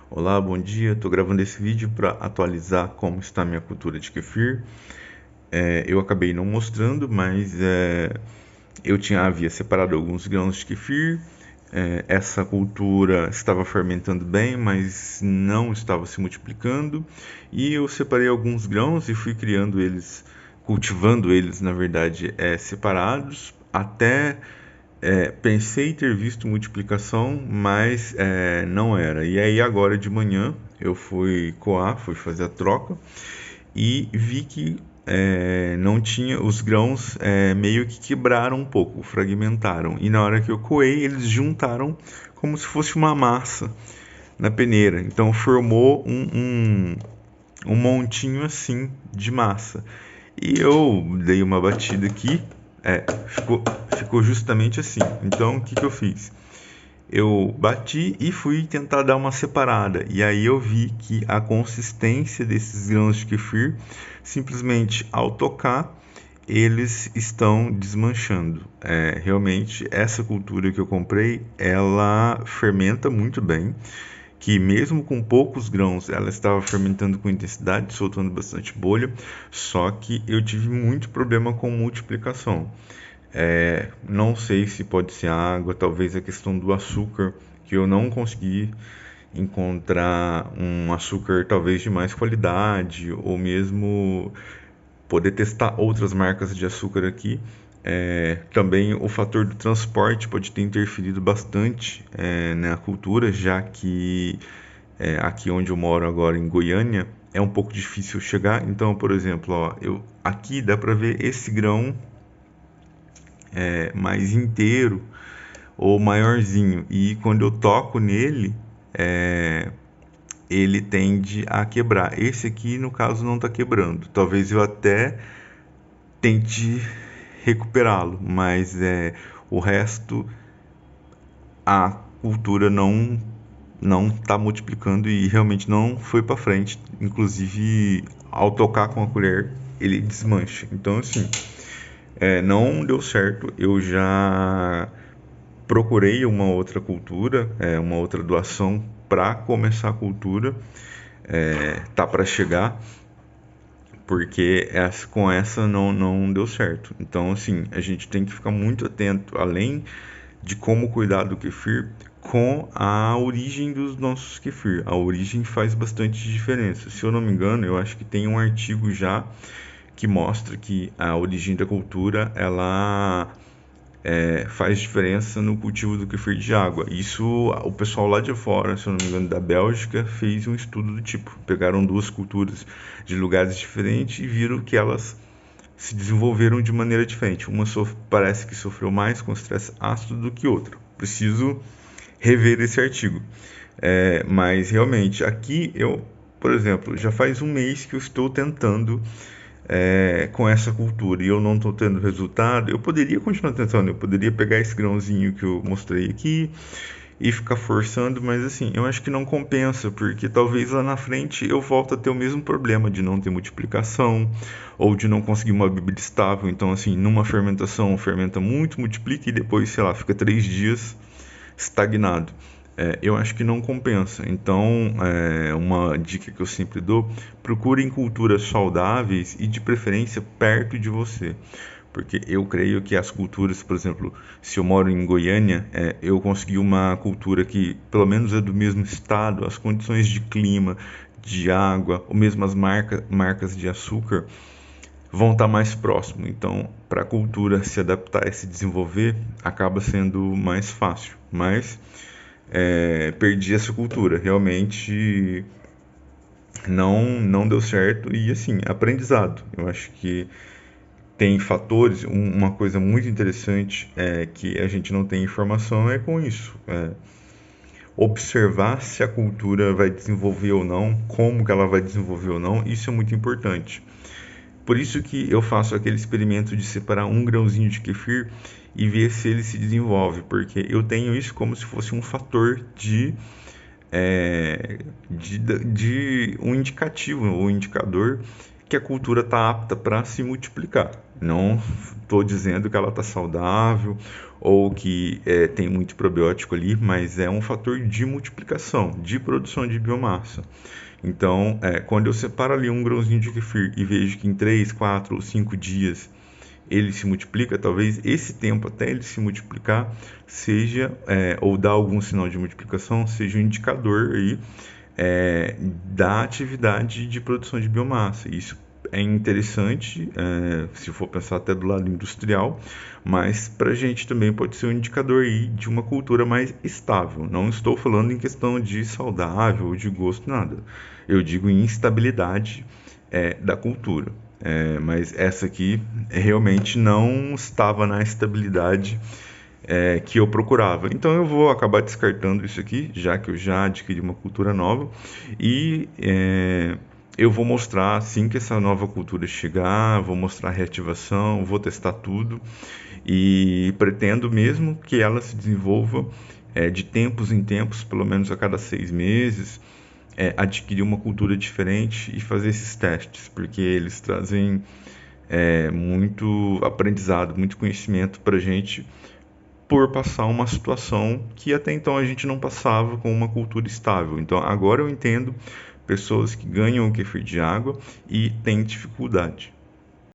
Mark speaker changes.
Speaker 1: Olá, bom dia. Estou gravando esse vídeo para atualizar como está a minha cultura de kefir. Eu acabei não mostrando, mas havia separado alguns grãos de kefir. Essa cultura estava fermentando bem, mas não estava se multiplicando. E eu separei alguns grãos e fui criando eles, cultivando eles, na verdade, separados, até pensei ter visto multiplicação, mas não era. E aí agora de manhã eu fui coar, fui fazer a troca e vi que não tinha, os grãos meio que quebraram um pouco, fragmentaram. E na hora que eu coei, eles juntaram como se fosse uma massa na peneira. Então formou um montinho assim de massa. E eu dei uma batida aqui, ficou justamente assim. Então, o que que eu fiz? Eu bati e fui tentar dar uma separada. E aí eu vi que a consistência desses grãos de kefir, simplesmente ao tocar, eles estão desmanchando. Realmente, essa cultura que eu comprei, ela fermenta muito bem, que mesmo com poucos grãos ela estava fermentando com intensidade, soltando bastante bolha, só que eu tive muito problema com multiplicação. Não sei se pode ser água, talvez a questão do açúcar, que eu não consegui encontrar um açúcar talvez de mais qualidade, ou mesmo poder testar outras marcas de açúcar aqui. Também o fator do transporte pode ter interferido bastante na cultura, já que aqui onde eu moro agora em Goiânia é um pouco difícil chegar. Então, por exemplo, ó, aqui dá para ver esse grão mais inteiro ou maiorzinho, e quando eu toco nele, é, ele tende a quebrar. Esse aqui, no caso, não está quebrando. Talvez eu até tente recuperá-lo, mas o resto, a cultura não está multiplicando e realmente não foi para frente. Inclusive, ao tocar com a colher, ele desmancha. Então, assim, não deu certo. Eu já procurei uma outra cultura, uma outra doação para começar a cultura. Tá para chegar, porque com essa não deu certo. Então, assim, a gente tem que ficar muito atento, além de como cuidar do kefir, com a origem dos nossos kefir. A origem faz bastante diferença. Se eu não me engano, eu acho que tem um artigo já que mostra que a origem da cultura ela faz diferença no cultivo do kefir de água. Isso, o pessoal lá de fora, se eu não me engano, da Bélgica, fez um estudo do tipo. Pegaram duas culturas de lugares diferentes e viram que elas se desenvolveram de maneira diferente. Uma parece que sofreu mais com estresse ácido do que outra. Preciso rever esse artigo. Mas realmente, aqui eu, por exemplo, já faz um mês que eu estou tentando com essa cultura e eu não estou tendo resultado. Eu poderia continuar tentando, eu poderia pegar esse grãozinho que eu mostrei aqui e ficar forçando, mas assim, eu acho que não compensa, porque talvez lá na frente eu volte a ter o mesmo problema de não ter multiplicação ou de não conseguir uma bebida estável. Então, assim, numa fermentação, fermenta muito, multiplica e depois, sei lá, fica 3 dias estagnado. Eu acho que não compensa. Então, uma dica que eu sempre dou: procurem culturas saudáveis e de preferência perto de você. Porque eu creio que as culturas, por exemplo, se eu moro em Goiânia, eu consegui uma cultura que pelo menos é do mesmo estado, as condições de clima, de água, ou mesmo as marcas de açúcar vão estar mais próximo. Então, para a cultura se adaptar e se desenvolver, acaba sendo mais fácil. Mas perdi essa cultura. Realmente não deu certo e assim, aprendizado. Eu acho que tem fatores, uma coisa muito interessante que a gente não tem informação é com isso. Observar se a cultura vai desenvolver ou não, como que ela vai desenvolver ou não, isso é muito importante. Por isso que eu faço aquele experimento de separar um grãozinho de kefir e ver se ele se desenvolve, porque eu tenho isso como se fosse um fator de um indicativo, um indicador que a cultura está apta para se multiplicar. Não estou dizendo que ela está saudável ou que tem muito probiótico ali, mas é um fator de multiplicação, de produção de biomassa. Então, quando eu separo ali um grãozinho de kefir e vejo que em 3, 4 ou 5 dias ele se multiplica, talvez esse tempo até ele se multiplicar seja, ou dar algum sinal de multiplicação, seja um indicador aí da atividade de produção de biomassa. Isso é interessante, se for pensar até do lado industrial, mas para a gente também pode ser um indicador aí de uma cultura mais estável. Não estou falando em questão de saudável ou de gosto, nada. Eu digo em instabilidade da cultura. Mas essa aqui realmente não estava na estabilidade que eu procurava. Então eu vou acabar descartando isso aqui, já que eu já adquiri uma cultura nova, e eu vou mostrar assim que essa nova cultura chegar, vou mostrar a reativação, vou testar tudo e pretendo mesmo que ela se desenvolva de tempos em tempos, pelo menos a cada 6 meses, adquirir uma cultura diferente e fazer esses testes, porque eles trazem muito aprendizado, muito conhecimento para a gente por passar uma situação que até então a gente não passava com uma cultura estável. Então agora eu entendo pessoas que ganham o kefir de água e têm dificuldade.